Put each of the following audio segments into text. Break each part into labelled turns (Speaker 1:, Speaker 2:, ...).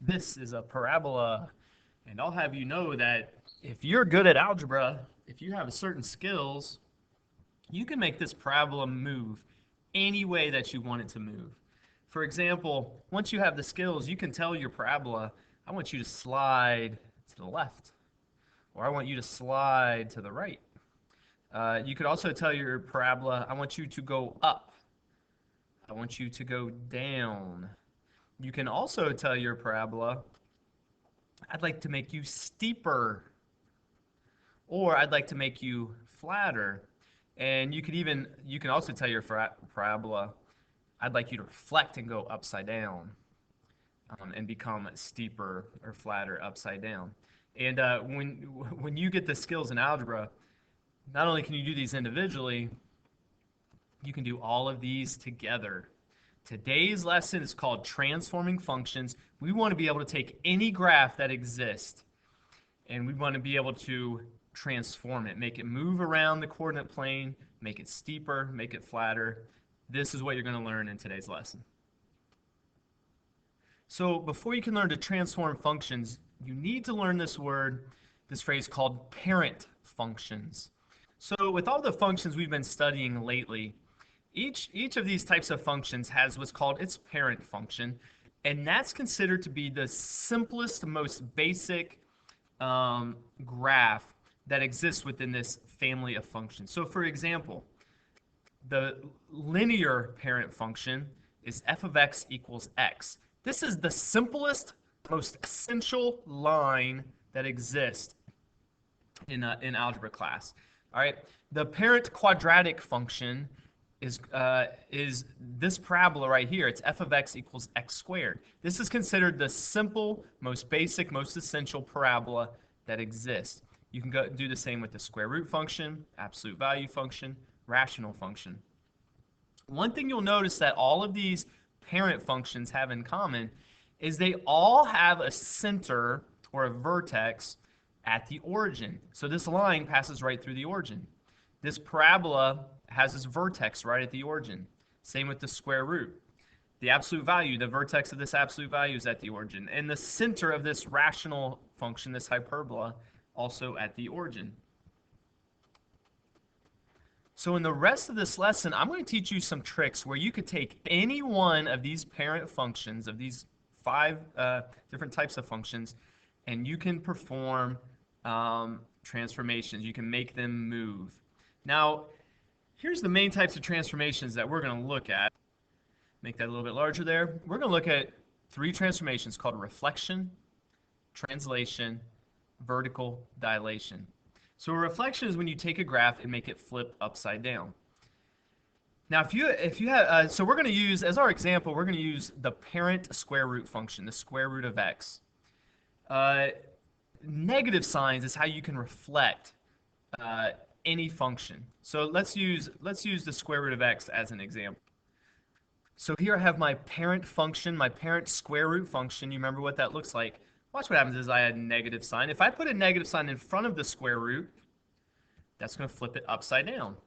Speaker 1: This is a parabola, and I'll have you know that if you're good at algebra, if you have certain skills, you can make this parabola move any way that you want it to move. For example, once you have the skills, you can tell your parabola, I want you to slide to the left, or I want you to slide to the right. You could also tell your parabola, I want you to go up, I want you to go down. You can also tell your parabola, I'd like to make you steeper, or I'd like to make you flatter. And you can also tell your parabola, I'd like you to reflect and go upside down, and become steeper or flatter upside down. And when you get the skills in algebra, not only can you do these individually, you can do all of these together. Today's lesson is called transforming functions. We want to be able to take any graph that exists and we want to be able to transform it, make it move around the coordinate plane, make it steeper, make it flatter. This is what you're going to learn in today's lesson. So before you can learn to transform functions, you need to learn this phrase called parent functions. So with all the functions we've been studying lately, each of these types of functions has what's called its parent function, and that's considered to be the simplest, most basic graph that exists within this family of functions. So for example, the linear parent function is f of x equals x. This is the simplest, most essential line that exists in algebra class. All right, the parent quadratic function is this parabola right here. It's f of x equals x squared. This is considered the simple, most basic, most essential parabola that exists. You can go do the same with the square root function, absolute value function, rational function. One thing you'll notice that all of these parent functions have in common is they all have a center or a vertex at the origin. So this line passes right through the origin. This parabola has this vertex right at the origin. Same with the square root. The absolute value, the vertex of this absolute value is at the origin. And the center of this rational function, this hyperbola, also at the origin. So in the rest of this lesson, I'm going to teach you some tricks where you could take any one of these parent functions, of these five different types of functions, and you can perform transformations. You can make them move. Now, here's the main types of transformations that we're going to look at. Make that a little bit larger there. We're going to look at three transformations called reflection, translation, vertical dilation. So a reflection is when you take a graph and make it flip upside down. Now, if you have, so we're going to use, as our example, we're going to use the parent square root function, the square root of x. Negative signs is how you can reflect any function. So let's use the square root of x as an example. So here I have my parent function, my parent square root function. You remember what that looks like. Watch what happens is I add a negative sign. If I put a negative sign in front of the square root, that's going to flip it upside down.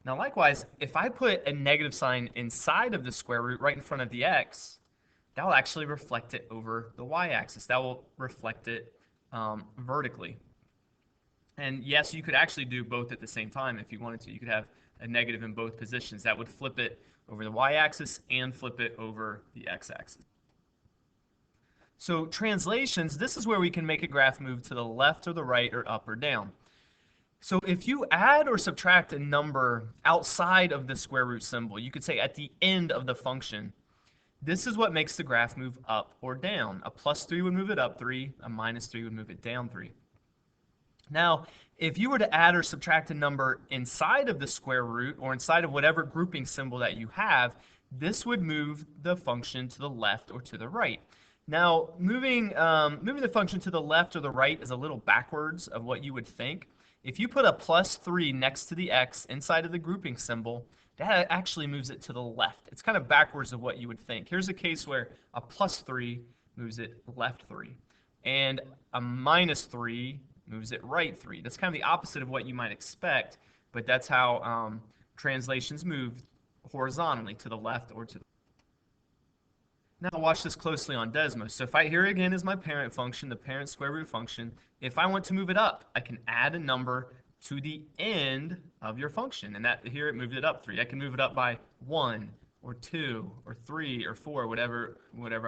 Speaker 1: Now likewise, if I put a negative sign inside of the square root right in front of the x, that will actually reflect it over the y-axis. That will reflect it vertically. And yes, you could actually do both at the same time if you wanted to. You could have a negative in both positions. That would flip it over the y-axis and flip it over the x-axis. So translations, this is where we can make a graph move to the left or the right or up or down. So if you add or subtract a number outside of the square root symbol, you could say at the end of the function, this is what makes the graph move up or down. A +3 would move it up 3, a -3 would move it down 3. Now, if you were to add or subtract a number inside of the square root or inside of whatever grouping symbol that you have, this would move the function to the left or to the right. Now, moving the function to the left or the right is a little backwards of what you would think. If you put a +3 next to the x inside of the grouping symbol, that actually moves it to the left. It's kind of backwards of what you would think. Here's a case where a +3 moves it left 3, and a -3 moves it right 3. That's kind of the opposite of what you might expect, but that's how translations move horizontally to the left or to the Now watch this closely on Desmos. So if here again is my parent function, the parent square root function. If I want to move it up, I can add a number to the end of your function. And that here it moved it up 3. I can move it up by 1 or 2 or 3 or 4, whatever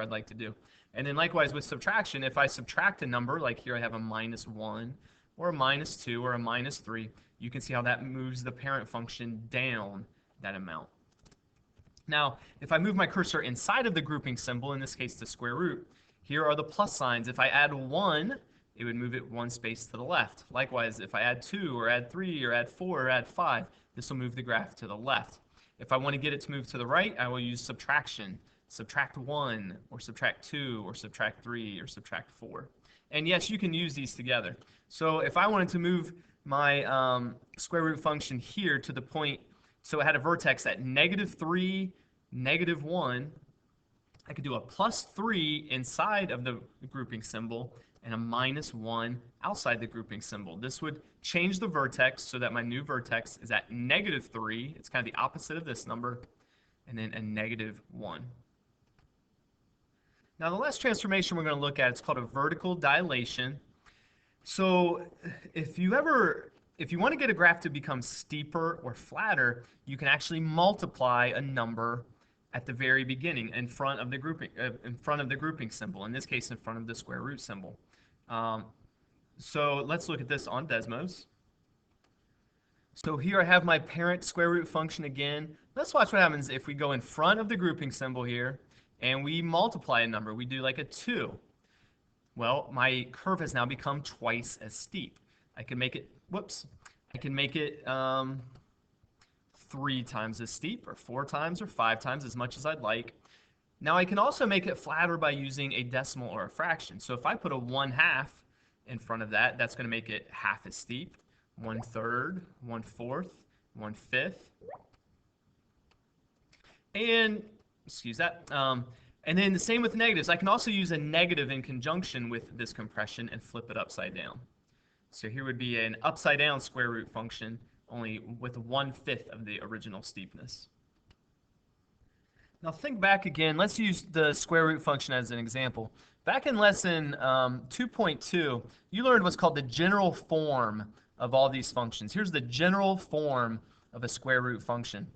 Speaker 1: I'd like to do. And then likewise with subtraction, if I subtract a number, like here I have a -1 or a -2 or a -3, you can see how that moves the parent function down that amount. Now, if I move my cursor inside of the grouping symbol, in this case the square root, here are the plus signs. If I add 1, it would move it 1 space to the left. Likewise, if I add 2 or add 3 or add 4 or add 5, this will move the graph to the left. If I want to get it to move to the right, I will use subtraction. Subtract 1 or subtract 2 or subtract 3 or subtract 4. And yes, you can use these together. So if I wanted to move my square root function here to the point, so it had a vertex at -3, -1, I could do a +3 inside of the grouping symbol and a -1 outside the grouping symbol. This would change the vertex so that my new vertex is at -3. It's kind of the opposite of this number, and then a -1. Now the last transformation we're going to look at, it's called a vertical dilation. So if you want to get a graph to become steeper or flatter, you can actually multiply a number at the very beginning in front of the grouping symbol. In this case, in front of the square root symbol. So let's look at this on Desmos. So here I have my parent square root function again. Let's watch what happens if we go in front of the grouping symbol here and we multiply a number. We do like a 2. Well, my curve has now become twice as steep. I can make it, I can make it 3 times as steep, or 4 times, or 5 times, as much as I'd like. Now I can also make it flatter by using a decimal or a fraction. So if I put a 1/2 in front of that, that's going to make it half as steep. 1/3, 1/4, 1/5. And, excuse that. And then the same with negatives. I can also use a negative in conjunction with this compression and flip it upside down. So here would be an upside down square root function, only with 1/5 of the original steepness. Now think back again. Let's use the square root function as an example. Back in lesson 2.2, you learned what's called the general form of all these functions. Here's the general form of a square root function.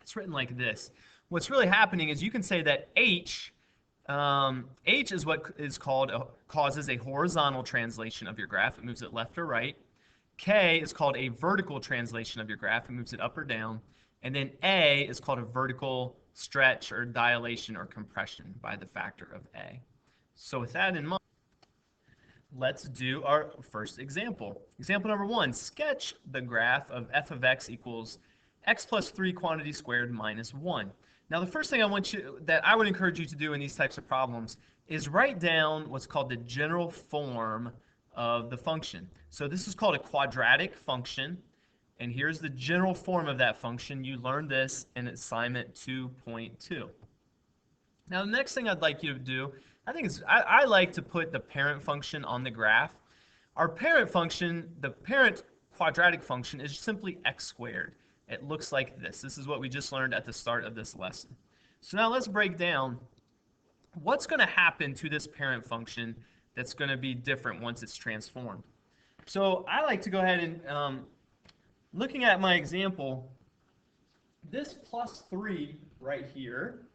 Speaker 1: It's written like this. What's really happening is you can say that h is what is causes a horizontal translation of your graph. It moves it left or right. K is called a vertical translation of your graph. It moves it up or down. And then A is called a vertical stretch or dilation or compression by the factor of A. So with that in mind, let's do our first example. Example number 1, sketch the graph of f of x equals x plus 3 quantity squared minus 1. Now the first thing I would encourage you to do in these types of problems is write down what's called the general form of the function. So this is called a quadratic function, and here's the general form of that function. You learned this in assignment 2.2. Now the next thing I'd like you to do, I like to put the parent function on the graph. Our parent function, the parent quadratic function, is simply x squared. It looks like this. This is what we just learned at the start of this lesson. So now let's break down what's going to happen to this parent function that's going to be different once it's transformed. So I like to go ahead and, looking at my example, this plus 3 right here,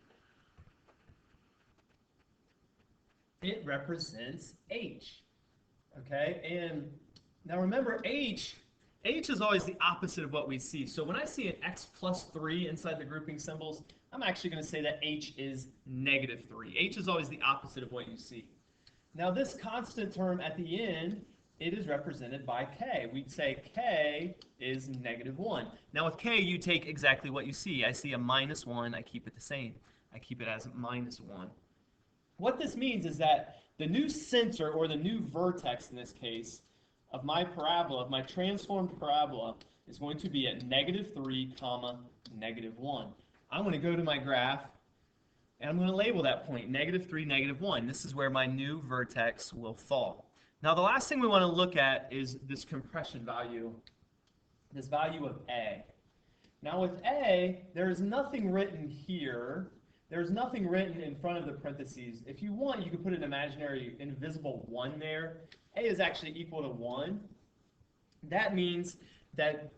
Speaker 1: it represents h. Okay, and now remember h is always the opposite of what we see. So when I see an x plus 3 inside the grouping symbols, I'm actually going to say that h is -3. H is always the opposite of what you see. Now this constant term at the end, it is represented by k. We'd say k is -1. Now with k, you take exactly what you see. I see a -1, I keep it the same. I keep it as -1. What this means is that the new center, or the new vertex in this case, of my parabola, of my transformed parabola, is going to be at -3, -1. I'm going to go to my graph, and I'm going to label that point -3, -1. This is where my new vertex will fall. Now the last thing we want to look at is this compression value, this value of A. Now with A, there is nothing written here There's nothing written in front of the parentheses. If you want, you could put an imaginary invisible 1 there. A is actually equal to 1. That means that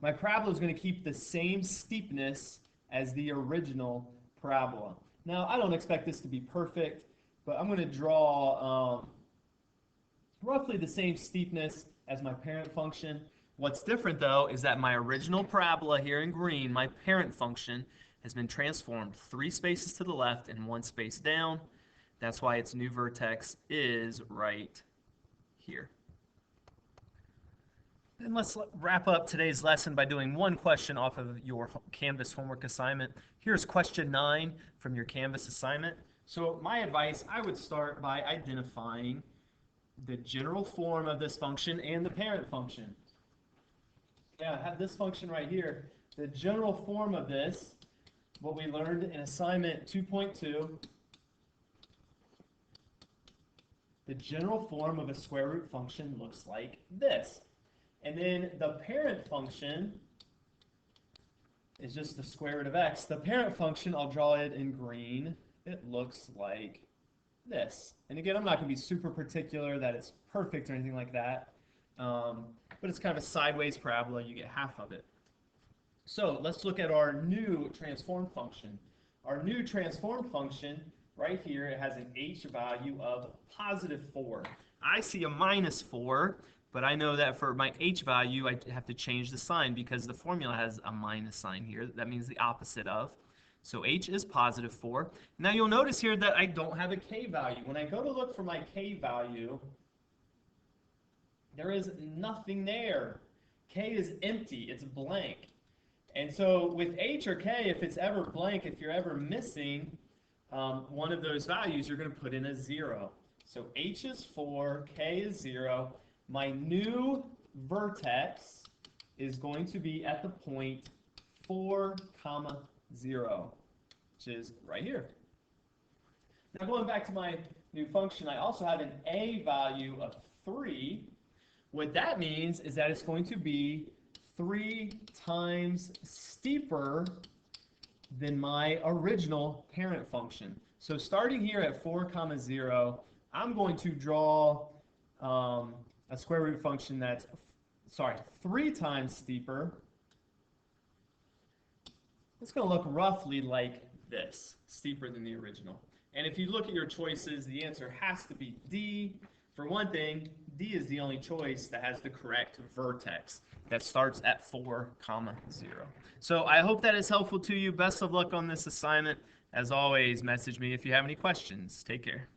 Speaker 1: my parabola is going to keep the same steepness as the original parabola. Now, I don't expect this to be perfect, but I'm going to draw roughly the same steepness as my parent function. What's different, though, is that my original parabola here in green, my parent function, has been transformed 3 spaces to the left and 1 space down. That's why its new vertex is right here. And let's wrap up today's lesson by doing one question off of your Canvas homework assignment. Here's question 9 from your Canvas assignment. So my advice, I would start by identifying the general form of this function and the parent function. Yeah, I have this function right here. The general form of this, what we learned in assignment 2.2, the general form of a square root function looks like this. And then the parent function is just the square root of x. The parent function, I'll draw it in green. It looks like this. And again, I'm not going to be super particular that it's perfect or anything like that. But it's kind of a sideways parabola. You get half of it. So let's look at our new transform function. Our new transform function, right here, it has an h value of positive 4. I see a minus 4, but I know that for my h value, I have to change the sign because the formula has a minus sign here. That means the opposite of. So h is positive 4. Now you'll notice here that I don't have a k value. When I go to look for my k value, there is nothing there. K is empty. It's blank. And so with h or k, if it's ever blank, if you're ever missing one of those values, you're going to put in a 0. So h is 4, k is 0. My new vertex is going to be at the point 4, 0, which is right here. Now going back to my new function, I also have an a value of 3. What that means is that it's going to be 3 times steeper than my original parent function. So starting here at 4, 0, I'm going to draw a square root function that's, 3 times steeper. It's going to look roughly like this, steeper than the original. And if you look at your choices, the answer has to be D. For one thing, D is the only choice that has the correct vertex that starts at 4, 0. So I hope that is helpful to you. Best of luck on this assignment. As always, message me if you have any questions. Take care.